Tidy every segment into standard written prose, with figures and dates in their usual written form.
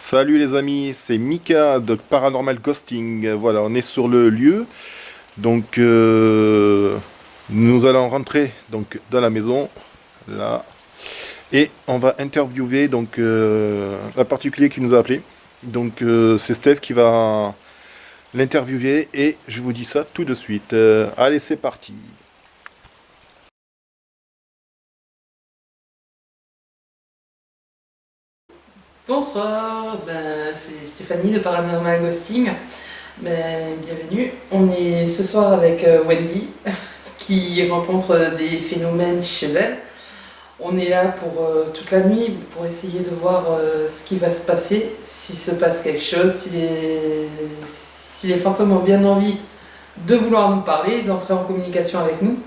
Salut les amis, c'est Mika de Paranormal Ghosting. Voilà, on est sur le lieu. Donc, nous allons rentrer dans la maison, là, et on va interviewer un particulier qui nous a appelé. Donc, c'est Steph qui va l'interviewer et je vous dis ça tout de suite. Allez, c'est parti. Bonsoir, c'est Stéphanie de Paranormal Ghosting. Bienvenue. On est ce soir avec Wendy qui rencontre des phénomènes chez elle. On est là pour toute la nuit pour essayer de voir ce qui va se passer, s'il se passe quelque chose, si les fantômes ont bien envie de vouloir nous parler, d'entrer en communication avec nous.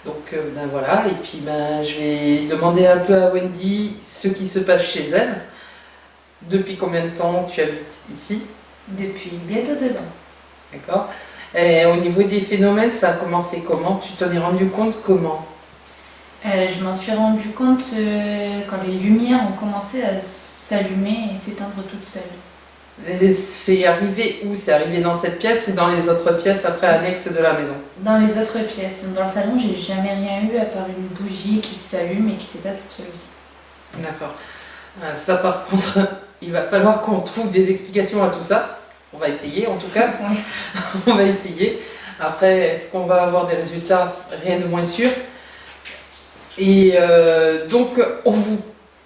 Donc voilà, et puis je vais demander un peu à Wendy ce qui se passe chez elle. Depuis combien de temps tu habites ici? Depuis bientôt 2 ans. D'accord. Et au niveau des phénomènes, ça a commencé comment? Tu t'en es rendu compte comment? Je m'en suis rendu compte quand les lumières ont commencé à s'allumer et s'éteindre toutes seules. C'est arrivé où? C'est arrivé dans cette pièce ou dans les autres pièces après annexes de la maison? Dans les autres pièces. Dans le salon, j'ai jamais rien eu à part une bougie qui s'allume et qui s'éteint toute seule aussi. D'accord. Ça par contre, il va falloir qu'on trouve des explications à tout ça. On va essayer en tout cas. On va essayer. Après, est-ce qu'on va avoir des résultats? Rien de moins sûr. Et donc, on vous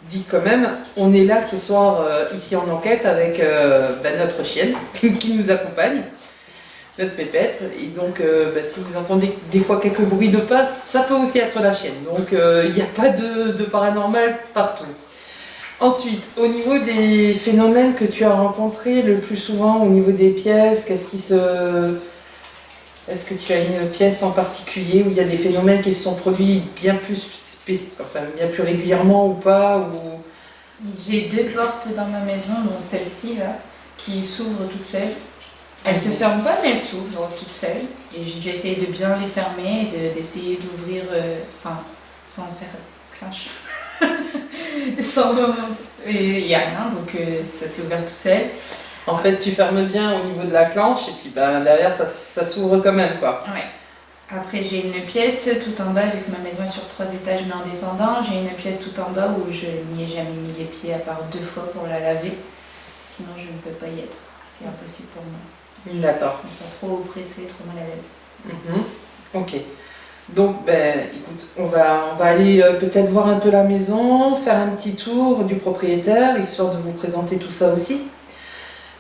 dit quand même, on est là ce soir ici en enquête avec notre chienne qui nous accompagne, notre pépette. Et donc, si vous entendez des fois quelques bruits de pas, ça peut aussi être la chienne. Donc, il n'y a pas de paranormal partout. Ensuite, au niveau des phénomènes que tu as rencontrés le plus souvent au niveau des pièces, est-ce que tu as une pièce en particulier où il y a des phénomènes qui se sont produits bien bien plus régulièrement ou pas ou... J'ai 2 portes dans ma maison, dont celle-ci là, qui s'ouvre toute seule. Elles se ferment pas, mais elles s'ouvrent toutes seules. Et j'ai dû essayer de bien les fermer et d'essayer d'ouvrir, sans faire clinch. Et il n'y a rien, donc ça s'est ouvert tout seul. En fait, tu fermes bien au niveau de la clenche et puis derrière ça s'ouvre quand même quoi. Ouais. Après j'ai une pièce tout en bas, vu que ma maison est sur 3 étages mais en descendant, j'ai une pièce tout en bas où je n'y ai jamais mis les pieds à part 2 fois pour la laver. Sinon je ne peux pas y être, c'est impossible pour moi. D'accord. Je me sens trop oppressée, trop mal à l'aise. Ok. Donc, écoute, on va aller peut-être voir un peu la maison, faire un petit tour du propriétaire, histoire de vous présenter tout ça aussi.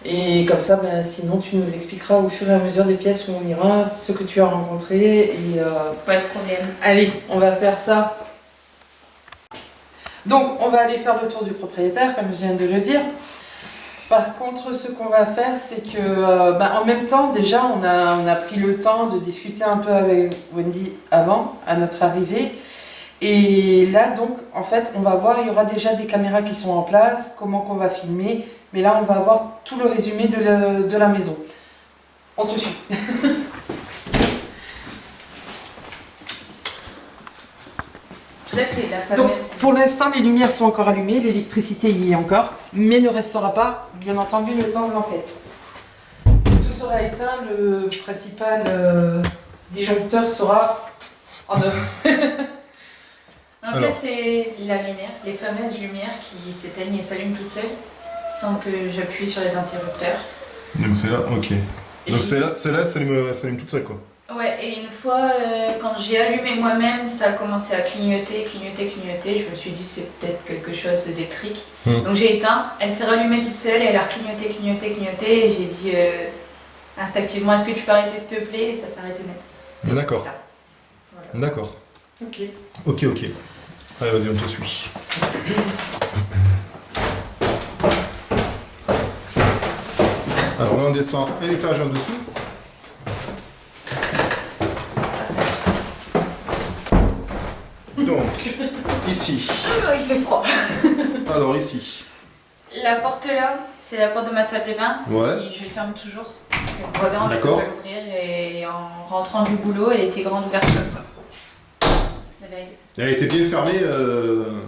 Et comme ça, sinon, tu nous expliqueras au fur et à mesure des pièces où on ira, ce que tu as rencontré. Et, pas de problème. Allez, on va faire ça. Donc, on va aller faire le tour du propriétaire, comme je viens de le dire. Par contre, ce qu'on va faire, c'est que, en même temps, déjà, on a pris le temps de discuter un peu avec Wendy avant, à notre arrivée. Et là, donc, en fait, on va voir, il y aura déjà des caméras qui sont en place, comment qu'on va filmer. Mais là, on va avoir tout le résumé de la maison. On te suit. Donc, pour l'instant, les lumières sont encore allumées, l'électricité y est encore, mais ne restera pas, bien entendu, le temps de l'enquête. Tout sera éteint, le principal disjoncteur sera en œuvre. Donc là, c'est la lumière, les fameuses lumières qui s'éteignent et s'allument toutes seules, sans que j'appuie sur les interrupteurs. Donc c'est là, ok. Donc c'est là, ça s'allume toute seule quoi. Ouais, et une fois, quand j'ai allumé moi-même, ça a commencé à clignoter. Je me suis dit, c'est peut-être quelque chose d'électrique. Donc j'ai éteint, elle s'est rallumée toute seule et elle a clignoté. Et j'ai dit instinctivement, est-ce que tu peux arrêter s'il te plaît? Et ça s'est arrêté net. D'accord. Voilà. D'accord. Ok. Ok. Allez, vas-y, on te suit. Alors là, on descend un étage en dessous. Donc, ici. Il fait froid. Alors ici. La porte là, c'est la porte de ma salle de bain. Ouais. Et je ferme toujours. On voit bien, je peux D'accord. pas l'ouvrir. Et en rentrant du boulot, elle était grande ouverte comme ça. veille. Elle était bien fermée,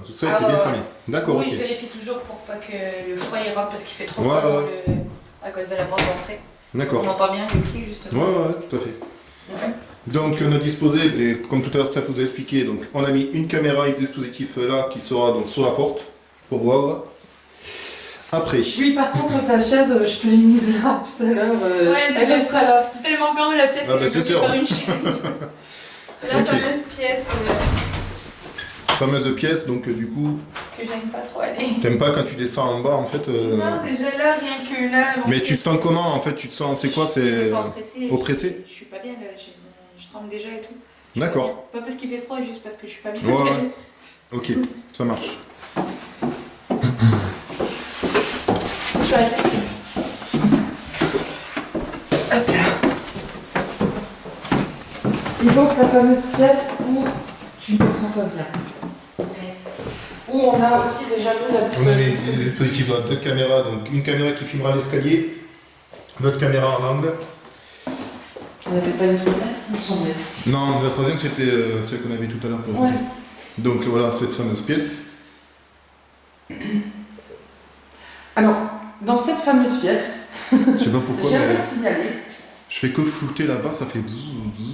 tout ça était bien fermé. D'accord, Oui, ok. je vérifie toujours pour pas que le froid y rentre parce qu'il fait trop Ouais, froid ouais. à cause de la porte d'entrée. On D'accord. entend bien le clic justement. Ouais, tout à fait. Donc on a disposé, et comme tout à l'heure Steph vous a expliqué, donc on a mis une caméra avec dispositif là qui sera donc sur la porte pour voir. Après. Oui, par contre, ta chaise, je te l'ai mise là tout à l'heure. Ouais, elle sera là. J'ai tellement peur de la pièce Ah, que bah, c'est je sûr. faire une chaise. La Ok. fameuse pièce Fameuse pièce, donc du coup, que j'aime pas trop aller. t'aimes pas quand tu descends en bas en fait. Non, déjà là, rien que là. Mais tu te sens comment en fait? Tu te sens, c'est quoi? Je C'est me sens oppressée. oppressé? Je suis pas bien là, je tremble déjà et tout. D'accord. Pas parce qu'il fait froid, juste parce que je suis pas bien. Ouais. Ok, ça marche. Je vais arrêter. Et donc, la fameuse pièce où tu ne te sens pas bien. Où on a aussi déjà mis la On a les dispositifs là, deux caméras, donc une caméra qui filmera l'escalier, l'autre caméra en angle. On n'avait pas une troisième, il me semblait. Non, la troisième c'était celle qu'on avait tout à l'heure pour Ouais. monter. Donc voilà, cette fameuse pièce. Alors, dans cette fameuse pièce, Je sais pas pourquoi, j'aimerais mais signaler. je fais que flouter là-bas, ça fait bzzz, bzzz, bzzz.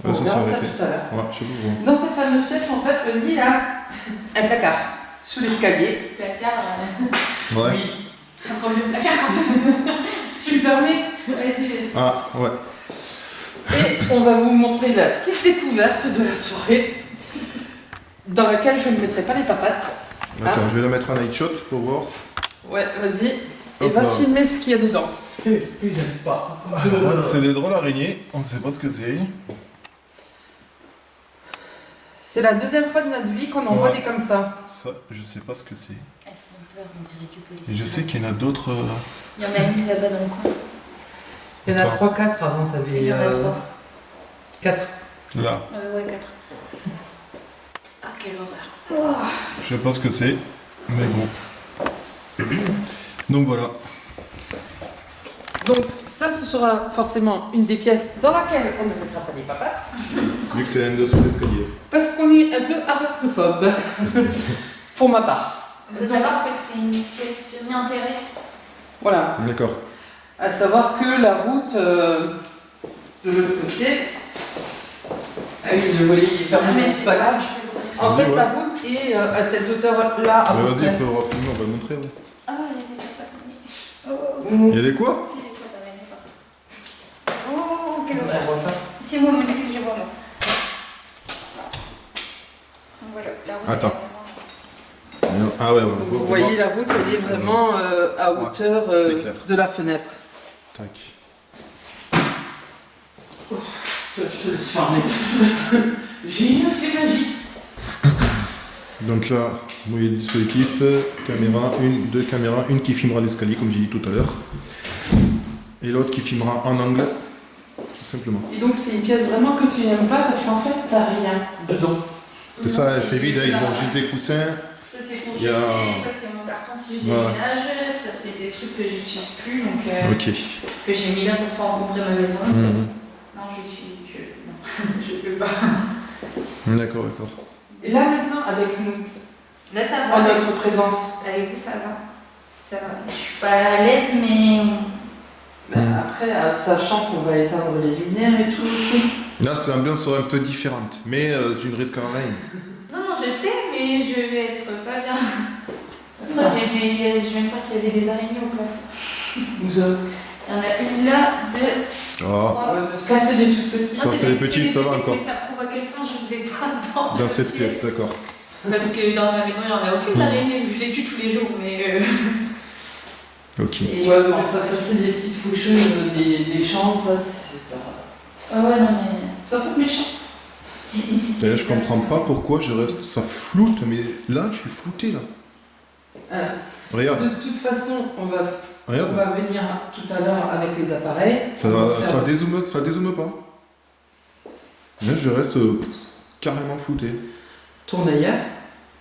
On Ouais, verra ça ça arrêté. tout à l'heure. Ouais, je sais pas. Dans cette fameuse pièce, en fait, le lit a un placard sous l'escalier. Placard, Ouais. Oui. un problème placard. Tu me permets? Vas-y, vas-y. Ah, ouais. Et on va vous montrer la petite découverte de la soirée, dans laquelle je ne mettrai pas les papates. Attends, je vais la mettre en night shot pour voir. Ouais, vas-y. Et Hop va là. filmer ce qu'il y a dedans. Que j'aime pas. C'est des drôles araignées, on ne sait pas ce que c'est. C'est la deuxième fois de notre vie qu'on en voit Ouais. des comme ça. Ça, je sais pas ce que c'est. Elles font peur, on dirait du Et policier. je sais qu'il y en a d'autres. Il y en a une là-bas dans le coin. Il y en a Attends. 3-4 avant, t'avais. Il y en a 3. 4. Là. Ouais, 4. Ah, quelle horreur. Je sais pas ce que c'est, mais bon. Donc voilà. Donc, ça, ce sera forcément une des pièces dans laquelle on ne mettra pas les papates. Vu que c'est un dessous l'escalier. Parce qu'on est un peu arachnophobe. Pour ma part. Il faut savoir que c'est une pièce semi-enterrée. Voilà. D'accord. À savoir que la route de l'autre côté. Ah oui, le volet est fermé, c'est pas grave. En Vas-y, fait, ouais. la route est à cette hauteur-là. à Mais peu vas-y, près. on peut refilmer, on va le montrer. Ouais. Ah, il y a des papates. Oh, Mmh. Il y a des quoi? il y a des poils d'araignée partout. Oh, quelle J'en horreur. vois pas. C'est moi, mon équipe, je vois moi. Donc voilà, la route. Attends. elle est vraiment- Ah ouais, ouais. Vous voyez, la route, elle est vraiment à hauteur c'est clair. de la fenêtre. Tac. Je te laisse fermer. J'ai une flémagite. Donc là, vous voyez le dispositif, caméra, deux caméras, une qui filmera l'escalier comme j'ai dit tout à l'heure, et l'autre qui filmera en angle, tout simplement. Et donc, c'est une pièce vraiment que tu n'aimes pas parce qu'en fait, t'as rien dedans. C'est ça, Non, c'est vide, là. ils ont juste des coussins. Ça, c'est Il y a- congélé, ça, c'est mon carton si je Ouais. déménage, ça, c'est des trucs que j'utilise plus, donc Ok. que j'ai mis là pour pas encombrer ma maison. Mhm. Non, non, je peux pas. D'accord, d'accord. Et là, maintenant, avec nous, Là, ça en va. notre présence, Avec vous, ça va. Ça va. Je suis pas à l'aise, mais. après, sachant qu'on va éteindre les lumières et tout aussi. Là, c'est l'ambiance sera un peu différente, mais tu ne risques rien. Non, non, je sais, mais je vais être pas bien. Après, je viens de voir qu'il y avait des araignées au plafond. Nous avons. Il y en a une là, deux, Ah, trois. Ça, c'est des toutes petites. Ça, Non, c'est les petites, des ça va petites, encore. Mais ça prouve à quel point je ne vais pas dans cette pièce, d'accord. Parce que dans ma maison, il n'y en a aucune d'araignée. Je les tue tous les jours, mais. Ok. c'est- Ouais, mais enfin, ça, c'est des petites faucheuses, des champs, ça, c'est pas. Ah ouais, non, mais. C'est un peu méchant. D'ailleurs, je comprends pas pourquoi je reste. Ça floute, mais là, je suis flouté là. Regarde, De toute façon, on va regarde. venir tout à l'heure avec les appareils. Ça, On va faire ça dézoome pas. Là, je reste carrément flouté. tourne ailleurs.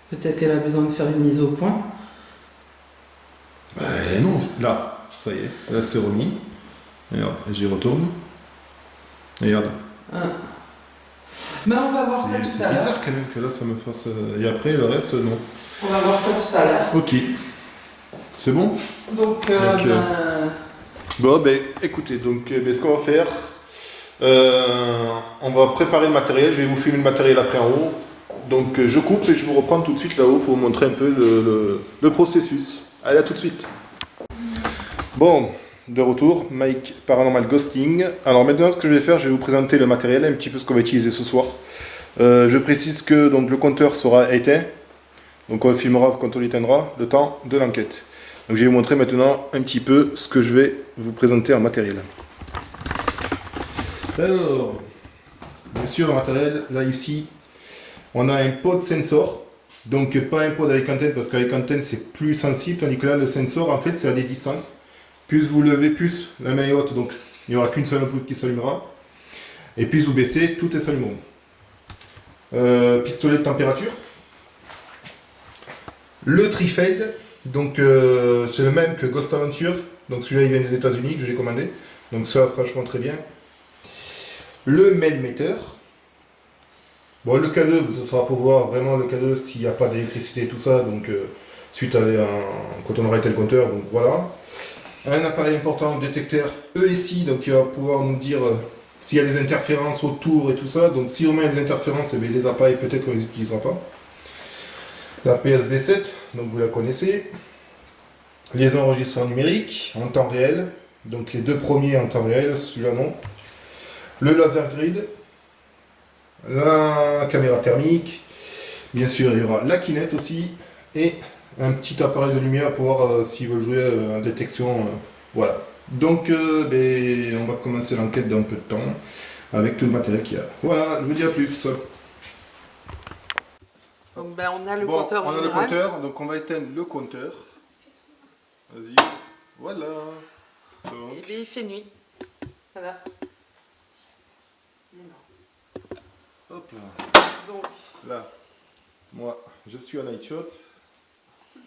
Peut-être qu'elle a besoin de faire une mise au point. Bah non, là, ça y est, là c'est remis. Regarde, et j'y retourne. Regarde. Ah. Mais on va voir ça tout à C'est l'heure. bizarre quand même que là ça me fasse... Et après le reste, non. On va voir ça tout à l'heure. Ok. C'est bon? Donc, Bon, ben écoutez, donc ce qu'on va faire, on va préparer le matériel, je vais vous filmer le matériel après en haut. Donc je coupe et je vous reprends tout de suite là-haut pour vous montrer un peu le processus. Allez, à tout de suite. Bon, de retour, Mike Paranormal Ghosting. Alors maintenant, ce que je vais faire, je vais vous présenter le matériel, un petit peu ce qu'on va utiliser ce soir. Je précise que donc, le compteur sera éteint, donc on le filmera quand on l'éteindra, le temps de l'enquête. Donc je vais vous montrer maintenant un petit peu ce que je vais vous présenter en matériel. Alors, bien sûr, en matériel, là ici, on a un pod sensor. Donc pas un pod avec antenne, parce qu'avec antenne c'est plus sensible, tandis que là le sensor en fait c'est à des distances. Plus vous levez, plus la main est haute, donc il n'y aura qu'une seule ampoule qui s'allumera. Et plus vous baissez, tout est s'allumeront. Pistolet de température. Le Trifeld, donc c'est le même que Ghost Adventure, donc celui-là il vient des États-Unis que j'ai commandé, donc ça franchement très bien. Le Melmeter. Bon, le K2, ce sera pour voir vraiment le K2 s'il n'y a pas d'électricité et tout ça, donc suite à quand on aura été le compteur, donc voilà. Un appareil important, détecteur ESI, donc qui va pouvoir nous dire s'il y a des interférences autour et tout ça, donc si on met des interférences, eh bien, les appareils peut-être qu'on ne les utilisera pas. La PSB7, donc vous la connaissez. Les enregistreurs numériques en temps réel, donc les deux premiers en temps réel, celui-là non. Le laser grid, la caméra thermique, bien sûr il y aura la Kinect aussi, et un petit appareil de lumière pour voir s'ils veulent jouer en détection. Voilà. Donc on va commencer l'enquête dans peu de temps, avec tout le matériel qu'il y a. Voilà, je vous dis à plus. donc on a le Bon, compteur on a le général. compteur, donc on va éteindre le compteur. Vas-y, voilà. Donc, Et bien, il fait nuit. Voilà. hop là. Donc, Là, moi, je suis en night shot.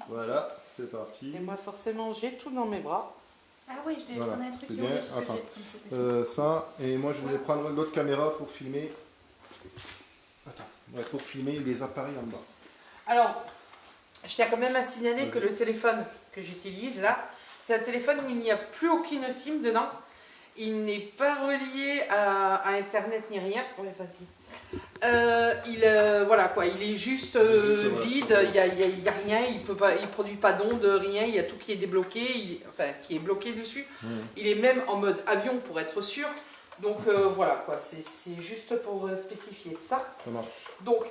Voilà, c'est parti. et moi forcément j'ai tout dans mes bras. Ah oui, je devais Voilà, prendre un truc c'est qui bien. aurait été Attends. comme c'était ça. Ça, et moi je voulais prendre l'autre caméra pour filmer. Attends, ouais, pour filmer les appareils en bas. Alors, je tiens quand même à signaler que le téléphone que j'utilise là, c'est un téléphone où il n'y a plus aucune SIM dedans. Il n'est pas relié à Internet ni rien. Ouais, vas-y. Voilà quoi, il est juste vide, il n'y a rien, il produit pas d'ondes, rien, il y a tout qui est débloqué, enfin qui est bloqué dessus. Il est même en mode avion pour être sûr. Donc voilà quoi, c'est juste pour spécifier ça. Ça marche. Donc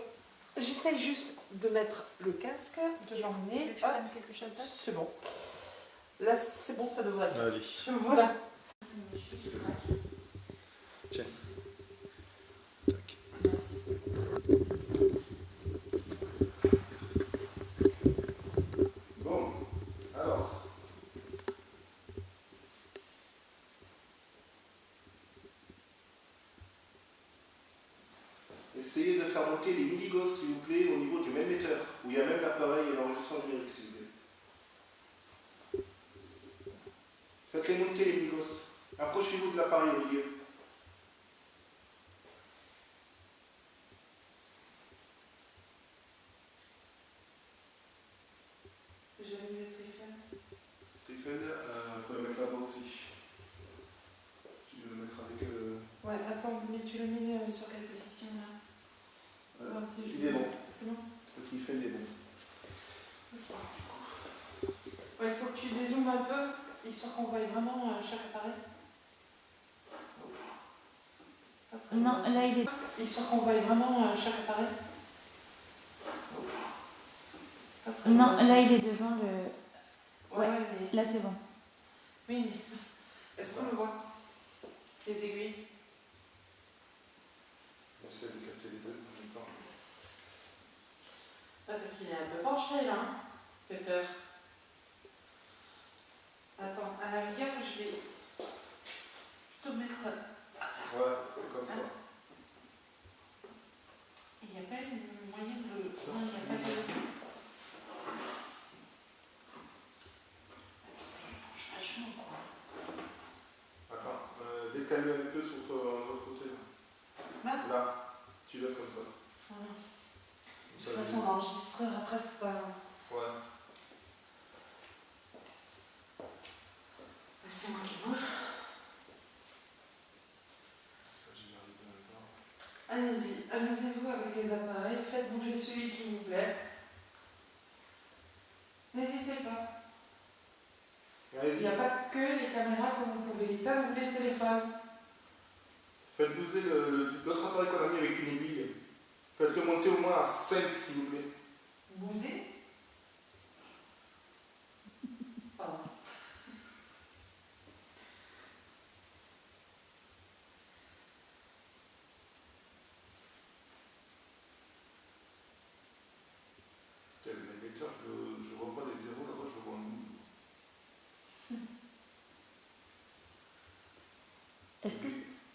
j'essaye juste de mettre le casque, de Tu veux l'emmener. que je prenne quelque chose d'autre? C'est bon. Là c'est bon, ça devrait être. Allez. Voilà. Tiens. Tac. Merci. Bon, alors. Essayez de faire monter les Minigos, s'il vous plaît, au niveau du même émetteur, où il y a même l'appareil et l'enregistrement numérique, s'il vous plaît. Faites-les monter, les Minigos. Approchez-vous de l'appareil au milieu. J'avais mis le téléphone. Trifeld, il faut le mettre là-bas aussi. Tu veux le mettre avec... Ouais, attends, mais tu le mets sur quelle position là? Voir si je- il est bon. C'est bon. Le Trifeld est bon. Ouais, il faut que tu dézoomes un peu, histoire qu'on voie vraiment chaque appareil. Pas très Non, bien. là il est. Histoire qu'on voie vraiment chaque appareil. Pas très Non, bien. là il est devant le. Ouais, mais... Là c'est bon. Oui, mais... Est-ce qu'on le voit? Les aiguilles? On essaie de capter les deux en même temps. Ah, parce qu'il est un peu penché là, hein. Fait peur. Attends, à la rigueur, je vais plutôt mettre... Ouais, comme ça. Il n'y a pas une moyenne de... Non, il n'y a pas de... Ah, putain, il penche vachement, quoi. Attends, décale-le un peu sur l'autre côté. Là? Là. Tu le laisse comme ça. Voilà. De Ça, toute façon, l'enregistreur, après, c'est pas... Ouais. C'est moi qui bouge. Ça, j'y arrive en même temps. Allez-y, amusez-vous avec les appareils, faites bouger celui qui vous plaît. N'hésitez pas. Il Allez-y. n'y a pas que les caméras que vous pouvez éteindre ou les téléphones. Faites bouger l'autre appareil qu'on a mis avec une aiguille. Faites-le monter au moins à 5, s'il vous plaît. Bouser. Pardon. Le lecteur, je vois pas les zéros là-bas, je vois un bout.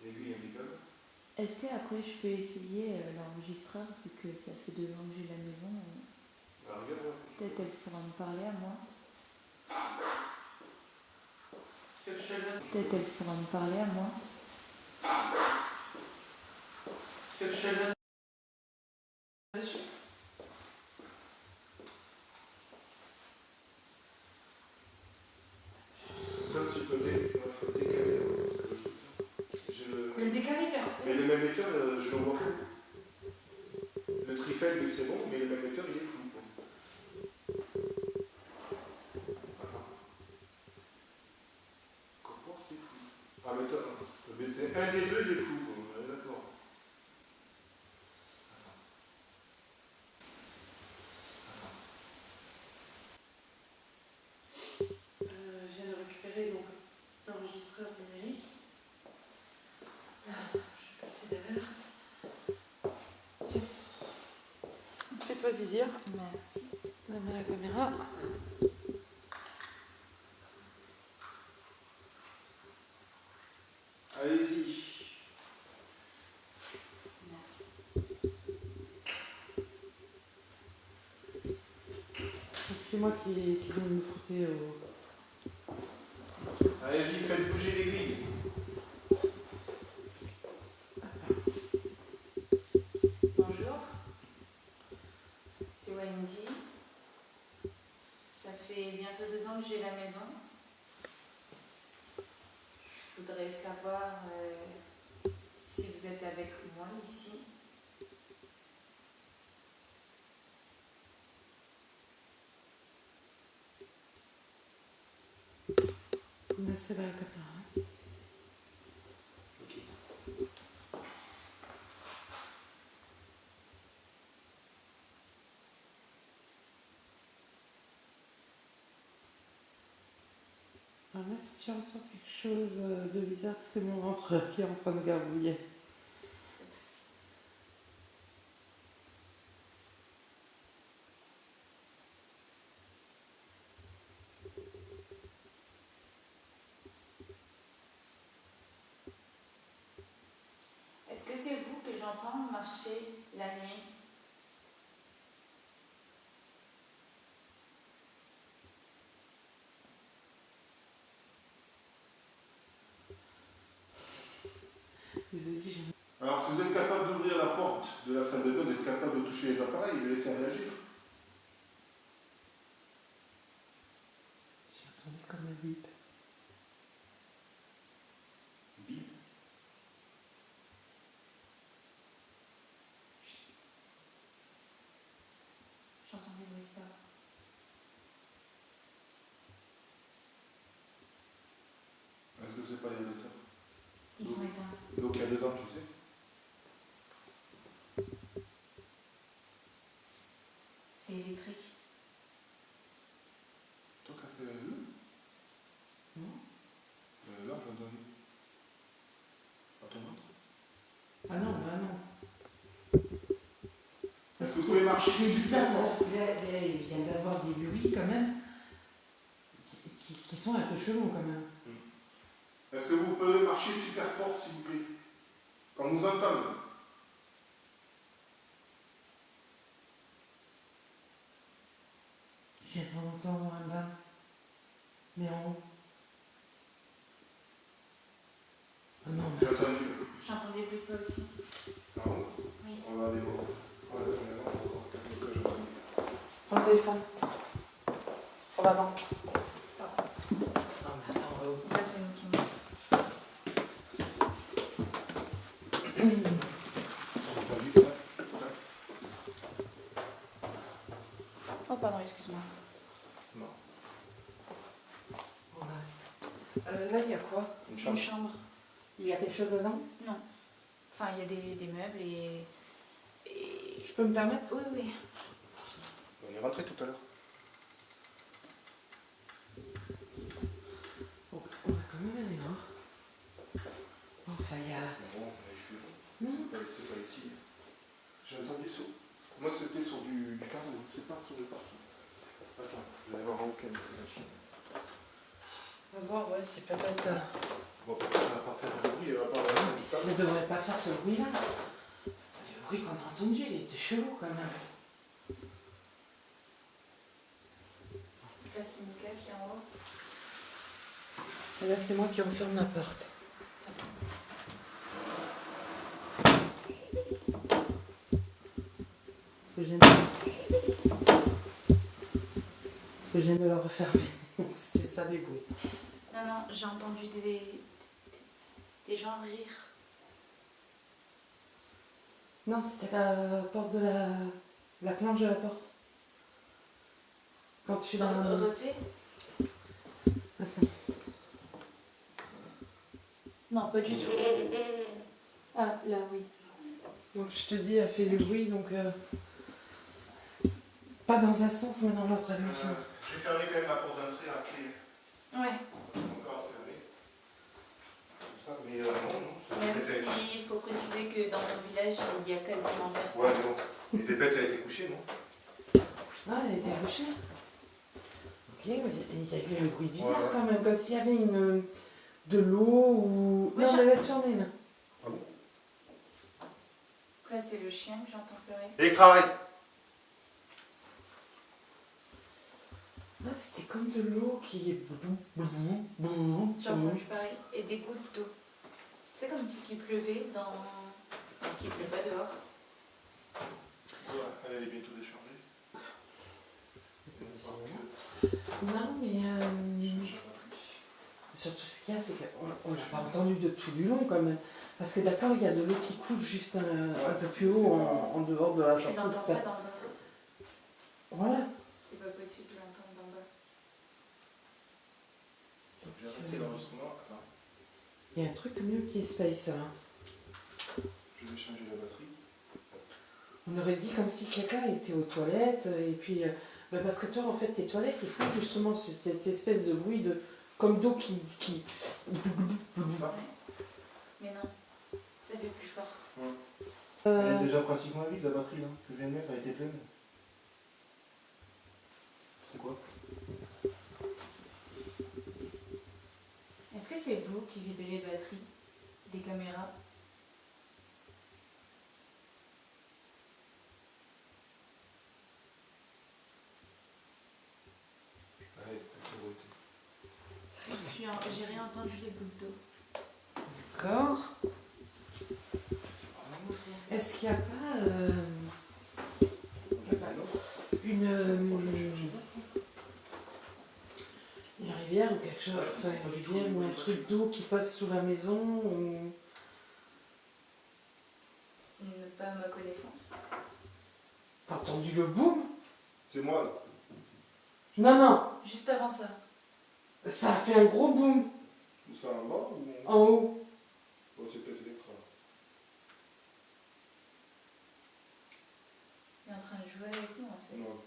L'aiguille impeccable. Est-ce qu'après je peux essayer l'enregistreur vu que ça fait 2 ans que j'ai la maison? Bah, regarde, ouais. Peut-être elle pourra me parler à moi. Peut-être elle pourra me parler à moi. Ça, si tu peux faut le décaler. Parce que Mais le décalé, mais le même lecteur, je le vois flou. Le trifeld, c'est bon, mais le même lecteur, il est flou. Comment c'est flou? Ah, mais attends, un des deux, il est flou. D'accord. Je viens de récupérer donc l'enregistreur numérique. Je vais passer derrière. Tiens. Fais-toi zizir. Merci. Donne-moi la caméra. Allez-y. Merci. Donc c'est moi qui viens de me frotter au... Allez-y, faites bouger l'aiguille. Bonjour. C'est Wendy. Ça fait bientôt 2 ans que j'ai la maison. Je voudrais savoir si vous êtes avec moi ici. Là, c'est la caméra. Ok. Alors là, si tu entends quelque chose de bizarre, c'est mon ventre qui est en train de gargouiller. Est-ce que c'est vous que j'entends marcher la nuit? Désolée, j'ai... Alors, si vous êtes capable d'ouvrir la porte de la salle de bain, vous êtes capable de toucher les appareils et de les faire réagir. J'ai entendu comme un bip. Bip. J'entends des bruits forts. Est-ce que ce n'est pas les réducteurs? Ils sont éteints. L'eau qu'il y a dedans, tu sais? C'est électrique. Toi qui as fait le... Non. Là, je l'ai donné. À ton ventre. Ah non, bah non. Est-ce que vous pouvez marcher C'est bizarre, super parce fort? que là, il vient d'avoir des bruits quand même qui sont un peu chelous quand même. Est-ce que vous pouvez marcher super fort, s'il vous plaît? Quand nous entendons. J'ai pas longtemps en bas, mais en haut. Ah non, J'ai entendu. J'entends des bruits de pas aussi. C'est un haut. Oui. On va aller voir. On va aller voir. Parce que je- Ton téléphone. On va voir. Non mais attends, Là, c'est nous qui monte. Oh, pardon, excuse-moi. Non. Là, il y a quoi? Une Une chambre. Il y a quelque chose dedans? Non. Enfin, il y a des meubles et... Je peux me permettre? Oui, oui. On est rentré tout à l'heure. Bon, on va quand même aller voir. Enfin, il y a... Bon, je vais pas laisser ça ici. J'ai entendu sur... Moi, c'était sur du carreau, c'est pas sur le parking. Attends, je vais aller voir en week-end. On va voir, ouais, c'est peut-être... Bon, ça va pas faire de bruit, elle va pas... Ça ne devrait pas faire ce bruit-là. Le bruit qu'on a entendu, il était chelou quand même. Là, c'est Mika qui est en haut. Et là, c'est moi qui referme la porte. Je viens de la refermer. C'était ça des bruits. Non, non, j'ai entendu des gens rire. Non, c'était la porte de la planche de la porte. Quand tu l'as... Refait? Attends. Non, pas du tout. Ah, là, oui. Donc je te dis, elle fait du bruit, donc... Pas dans un sens, mais dans l'autre, elle aussi. J'ai fermé quand même la porte d'entrée à clé. Ouais. Encore fermé. Comme ça, mais non, c'est Même des pépettes. s'il faut préciser que dans mon village, il y a quasiment personne. Ouais, mais bon. Les pépettes, elle a été couchée, non? Ah, elle était couchée. Ok, mais il y a eu un bruit bizarre Ouais. quand même, comme s'il y avait de l'eau ou... Oui, non, j'ai- mais laisse fermer, là. Ah bon? Là, c'est le chien que j'entends pleurer. Electra, arrête! Ah, c'était comme de l'eau qui est... J'ai entendu pareil. Et des gouttes d'eau. C'est comme si il pleuvait dans... Enfin, qu'il pleut pas dehors. Ouais, elle est bientôt déchargée. Non, mais... Surtout ce qu'il y a, c'est qu'on n'a pas entendu de tout du long quand même. Parce que d'accord, il y a de l'eau qui coule juste un peu plus haut en dehors de la Tu sortie. l'entends pas dans le bas. Voilà. C'est pas possible de l'entendre d'en bas. J'ai arrêté l'enregistrement. Attends, Il y a un truc mieux qui est space là. je vais changer la batterie. On aurait dit comme si quelqu'un était aux toilettes et puis... bah parce que toi, en fait, tes toilettes, ils font justement cette espèce de bruit de... comme d'eau qui... Ça? Mais non, ça fait plus fort. Elle est déjà pratiquement vide, la batterie là, que je viens de mettre, elle était pleine. C'était quoi? Est-ce que c'est vous qui videz les batteries des caméras? Ouais, c'est bon. J'ai rien entendu les gouttes d'eau. D'accord. Est-ce qu'il n'y a pas une rivière ou quelque chose, enfin une rivière ou un truc d'eau qui passe sous la maison ou... Pas à ma connaissance. T'as entendu le boom? C'est moi là. Non, non, Juste avant ça. ça a fait un gros boom Où ça en bas ou... en haut. Oh, c'est peut-être Electra. Il est en train de jouer avec nous en fait. Non.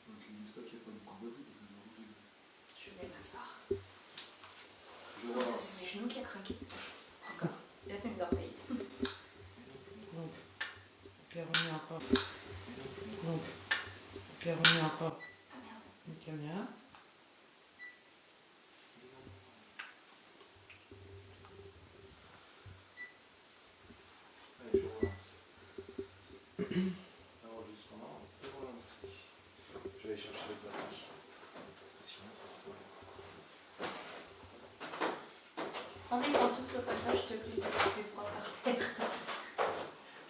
Donc ils disent pas qu'il n'y a pas beaucoup de bruit parce que j'ai envie de... Je vais m'asseoir. Je Oh, vois. ça c'est mes genoux qui a craqué. Encore. Là c'est mes orteils. Donc, puis on remet encore. Donc, puis on remet encore Ah merde. une caméra. Allez, je relance. Enregistrement. Prends des pantoufles au passage, s'il te plaît, parce qu'il fait froid par terre.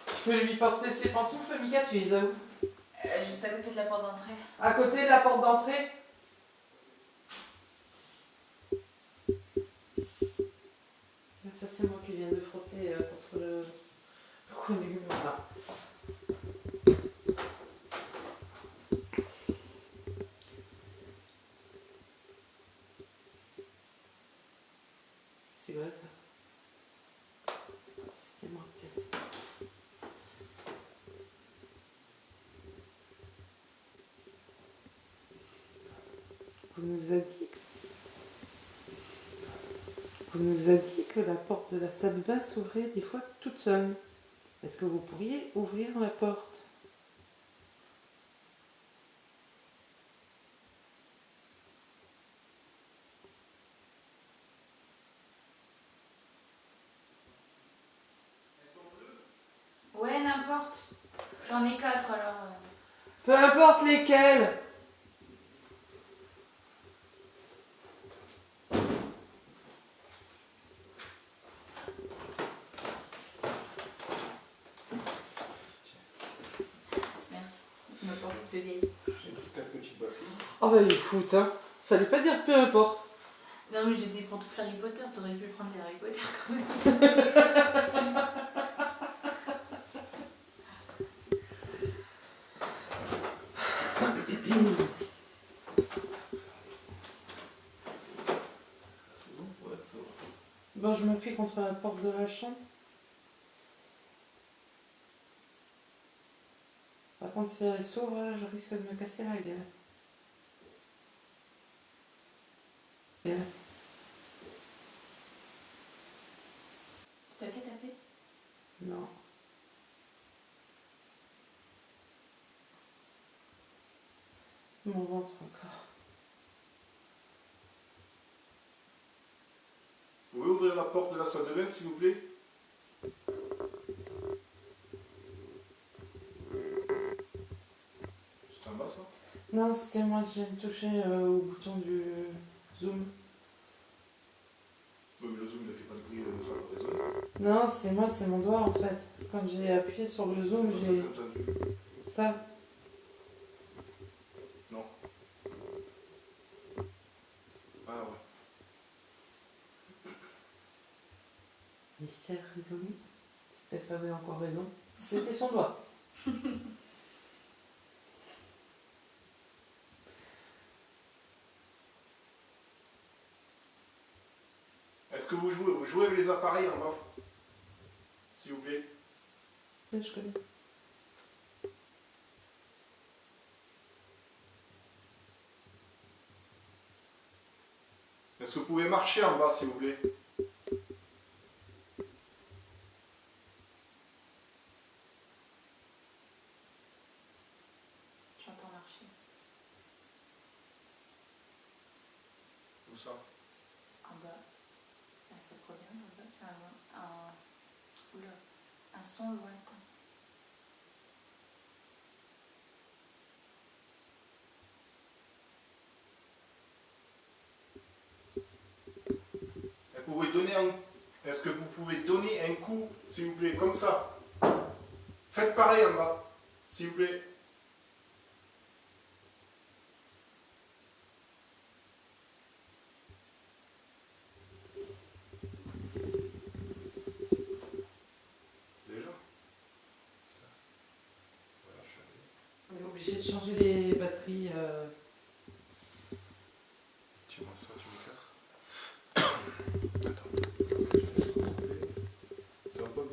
Tu peux lui porter ses pantoufles, Mika, tu les as où? Juste à côté de la porte d'entrée. À côté de la porte d'entrée? Ça, c'est moi qui viens de frotter contre le coin du mur là. C'est vrai ça. C'était moi peut-être. Vous nous a dit que la porte de la salle de bain s'ouvrait des fois toute seule. Est-ce que vous pourriez ouvrir la porte? Ouais, n'importe. J'en ai 4 alors. Peu importe lesquelles. Merci. Ma porte de vieille. J'ai une petite petite batterie. Oh bah il est fout, hein. Fallait pas dire peu importe. Non mais j'ai des pantoufles Harry Potter, t'aurais pu prendre des Harry Potter quand même. C'est bon? Ouais, ça va. Bon, je m'appuie contre la porte de la chambre. Par contre, si elle s'ouvre, là, je risque de me casser la gueule. C'est toi qui as tapé? Non. Mon ventre encore. Vous pouvez ouvrir la porte de la salle de bain, s'il vous plaît? C'est en bas, ça? Non, c'était moi qui viens de toucher au bouton du zoom. Oui, mais le zoom ne fait pas de bruit, ça résonne. Non, c'est moi, c'est mon doigt en fait. Quand j'ai appuyé sur le zoom, C'est pas ça j'ai... que j'ai entendu. Ça. Non. Ah ouais. Mystère résolu. Steph avait encore raison. C'était son doigt. Est-ce que vous jouez avec les appareils en bas? S'il vous plaît. Oui, je connais. Est-ce que vous pouvez marcher en bas, s'il vous plaît? J'entends marcher. Où ça? En bas. Ah, ça provient en bas, c'est oula, un son lointain. Est-ce que vous pouvez donner un coup, s'il vous plaît, comme ça? Faites pareil en bas, s'il vous plaît. Déjà? Voilà, je suis allé. On est obligé de changer les batteries. Tiens-moi ça, tu veux faire? Attends. T'es en pomme?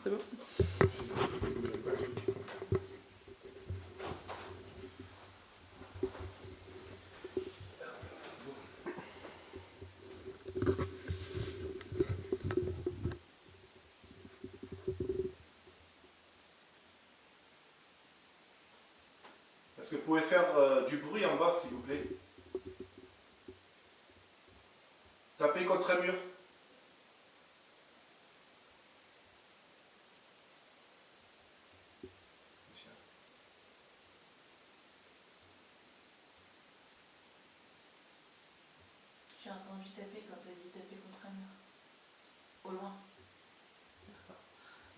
C'est bon? Est-ce que vous pouvez faire du bruit en bas, s'il vous plaît? Tapez contre un mur. Tiens. J'ai entendu taper quand t'as dit taper contre un mur. Au loin.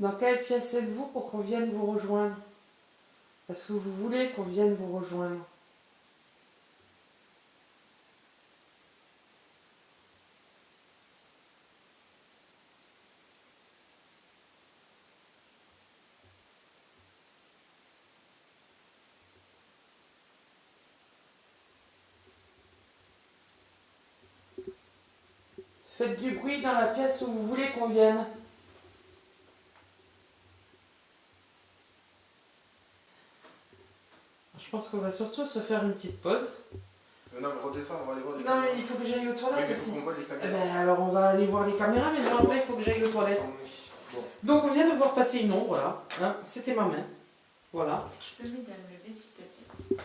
Dans quelle pièce êtes-vous pour qu'on vienne vous rejoindre? Est-ce que vous voulez qu'on vienne vous rejoindre? Faites du bruit dans la pièce où vous voulez qu'on vienne. Je pense qu'on va surtout se faire une petite pause. Non, mais redescends, on va aller voir les Non, caméras. mais il faut que j'aille aux toilettes Oui, mais aussi. faut qu'on voit les Eh caméras. ben, alors on va aller voir les caméras, mais non, après il faut que j'aille aux toilettes. Bon. Donc on vient de voir passer une ombre, voilà. Hein, c'était ma main. Voilà. Tu peux m'aider à me lever s'il te plaît?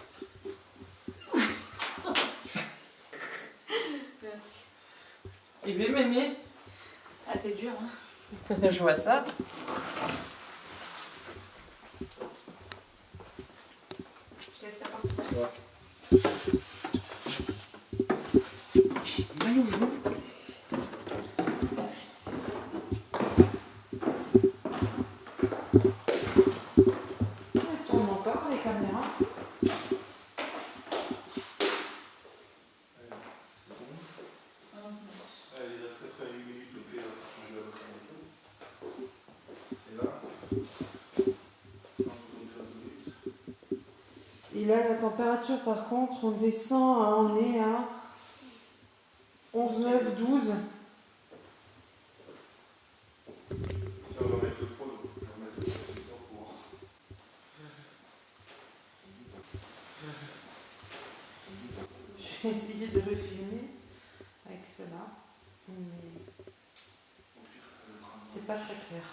Merci. Et bien Mémé, Ah, c'est dur, hein? je vois ça. Je laisse la porte ouverte. Ouais. Maillot jaune. On tourne encore les caméras. C'est bon. 11 minutes. Allez, il reste 88 minutes, le pire, je vais refaire un peu. Et là, 173 minutes. Et là, la température, par contre, on descend, on est à 11, 9, 12. Tiens, on va mettre le pro, donc je vais remettre le processeur pour. Je vais essayer de le filmer avec cela, mais c'est pas très clair.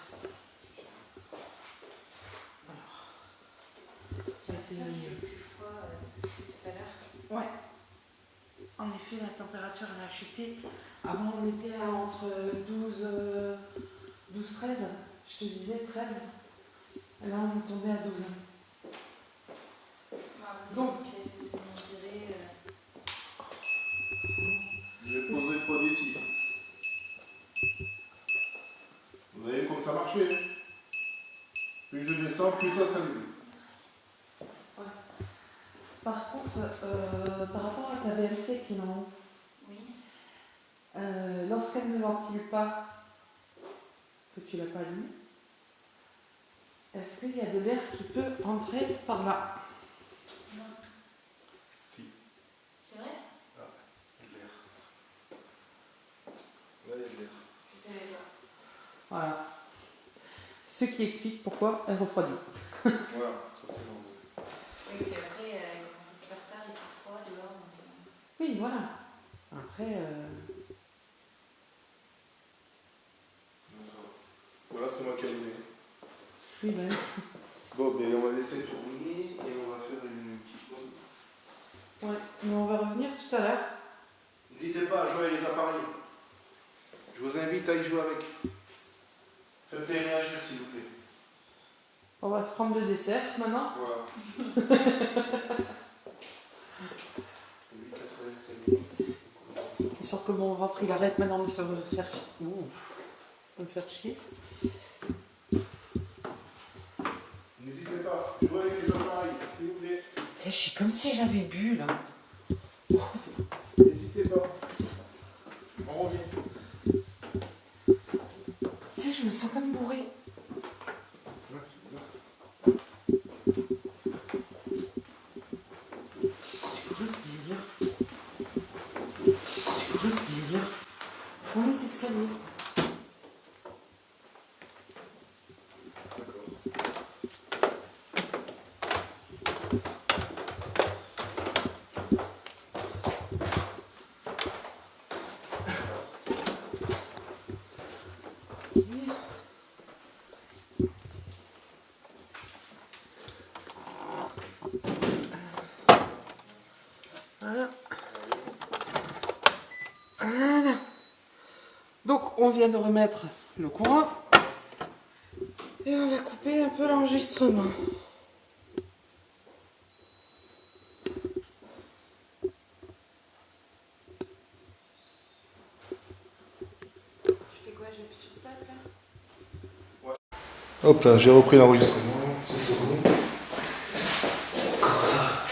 Alors, je vais essayer de mieux. Plus froid que tout à l'heure. Ouais. En effet, la température elle a chuté. Avant, on était entre 12, 13. Je te disais 13. Et là, on est tombé à 12. Donc, pièce, c'est on dirait. Je vais poser le produit ici. Vous voyez comme ça marchait. Plus je descends, plus ça s'allume. Par contre, par rapport à ta VLC qui est en haut, Oui. lorsqu'elle ne ventile pas, que tu l'as pas allumée, est-ce qu'il y a de l'air qui peut entrer par là? Non. Si, C'est vrai? il y a de l'air. Là, il y a de l'air. Je savais pas. Voilà. Ce qui explique pourquoi elle refroidit. Voilà, ça c'est normal. Oui, puis après, quand ça se fait tard, il fait froid dehors. Donc, Oui, voilà. Après, Là, ça va. Voilà, c'est moi qui ai allumé. oui, ben oui. Bon, ben on va laisser tourner et on va faire une petite pause. Ouais, mais on va revenir tout à l'heure. N'hésitez pas à jouer avec les appareils. Je vous invite à y jouer avec. Faites-les réagir s'il vous plaît. On va se prendre le dessert maintenant. Voilà. 8,85 minutes. C'est sûr que mon ventre il arrête maintenant de me faire chier. Ouf. De me faire chier. N'hésitez pas, jouez avec les appareils, s'il vous plaît. Je suis comme si j'avais bu là. N'hésitez pas. On revient. Tu sais, je me sens comme bourrée. C'est quoi ce délire? C'est quoi ce délire? Prends les escaliers. Voilà. Voilà. Donc on vient de remettre le courant et on va couper un peu l'enregistrement. Hop là, j'ai repris l'enregistrement. C'est sur nous. Comme ça.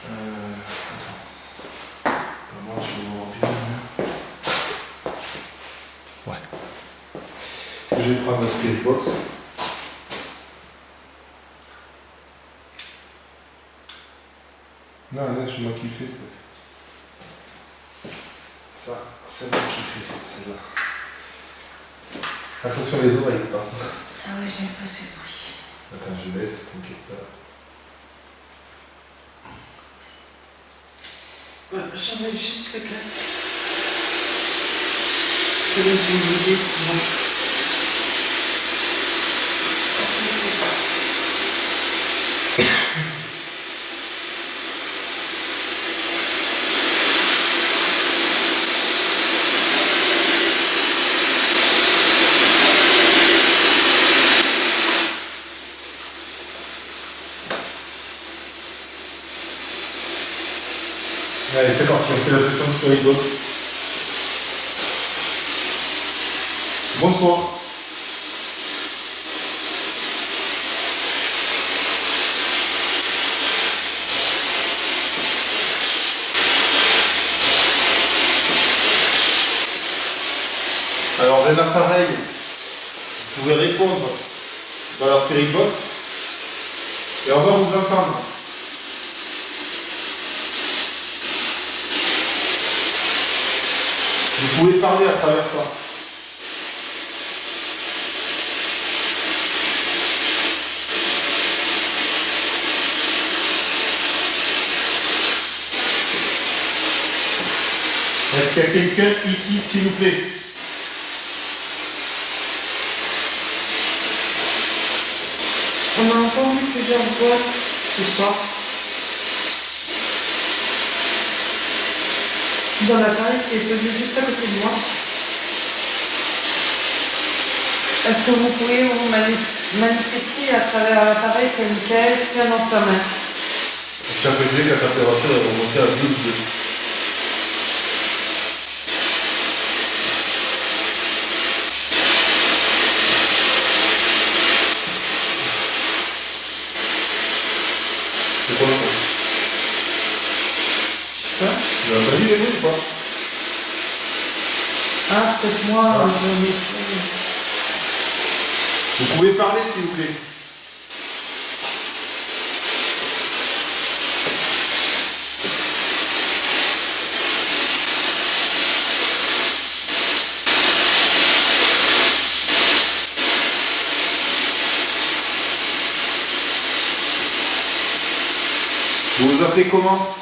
Attends. Moi, je vais voir bien. Ouais. Je vais prendre la Spirit Box. Non, là, c'est moi qui le fais, ça, c'est moi qui le fais, celle-là. Attention les oreilles, par contre. Ah ouais, j'aime pas ce bruit. Attends, je laisse, t'inquiète pas. J'enlève juste le casque. Parce que là, j'ai une idée sinon. Allez, c'est parti, on fait la session de Storybox. Bonsoir. Alors, j'ai l'appareil. Vous pouvez répondre dans la Spirit Box et on va vous entendre. Vous pouvez parler à travers ça. Est-ce qu'il y a quelqu'un ici, s'il vous plaît? On a entendu plusieurs voix ce soir. Dans l'appareil qui est posé juste à côté de moi. Est-ce que vous pouvez vous manifester à travers l'appareil que Michael tient dans sa main? Je tiens à préciser que la température est remontée à 12 degrés. C'est quoi ça? Je sais pas. Tu l'as entendu les mots ou pas? Ah, peut-être moi, Ah. j'en ai... Vous pouvez parler s'il vous plaît. Vous vous appelez comment?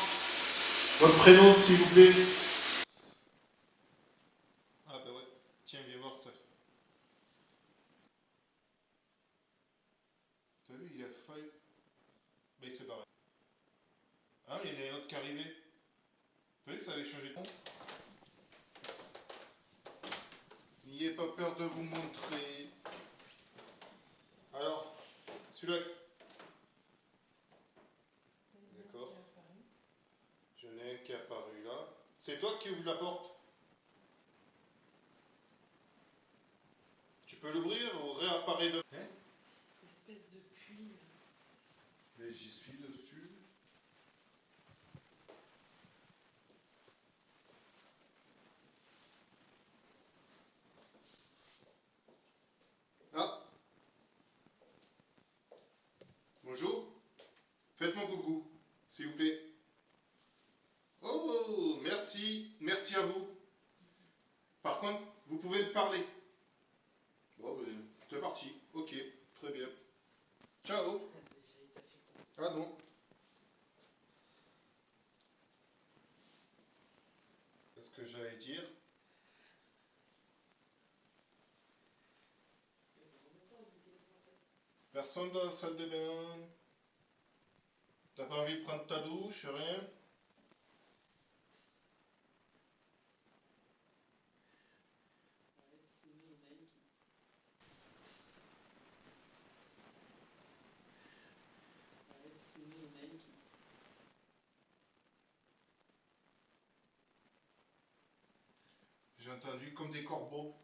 Votre prénom s'il vous plaît. Ah bah ouais, tiens viens voir Steph. T'as vu, il a failli. Mais il s'est barré. Ah, il y en a un autre qui est arrivé. T'as vu que ça avait changé de nom? N'ayez pas peur de vous montrer. Alors, celui-là. D'accord. J'en ai un qui est apparu là. C'est toi qui ouvre la porte? Tu peux l'ouvrir ou réapparaît de. Hein? Espèce de cuivre. Mais j'y suis dessus. Ah! Bonjour. Faites-moi coucou, s'il vous plaît. Oh, merci. Merci à vous. Par contre, vous pouvez me parler. Bon, ben, c'est parti. Ok, très bien. Ciao. Ah non. Qu'est-ce que j'allais dire? Personne dans la salle de bain. T'as pas envie de prendre ta douche, rien? J'ai entendu comme des corbeaux.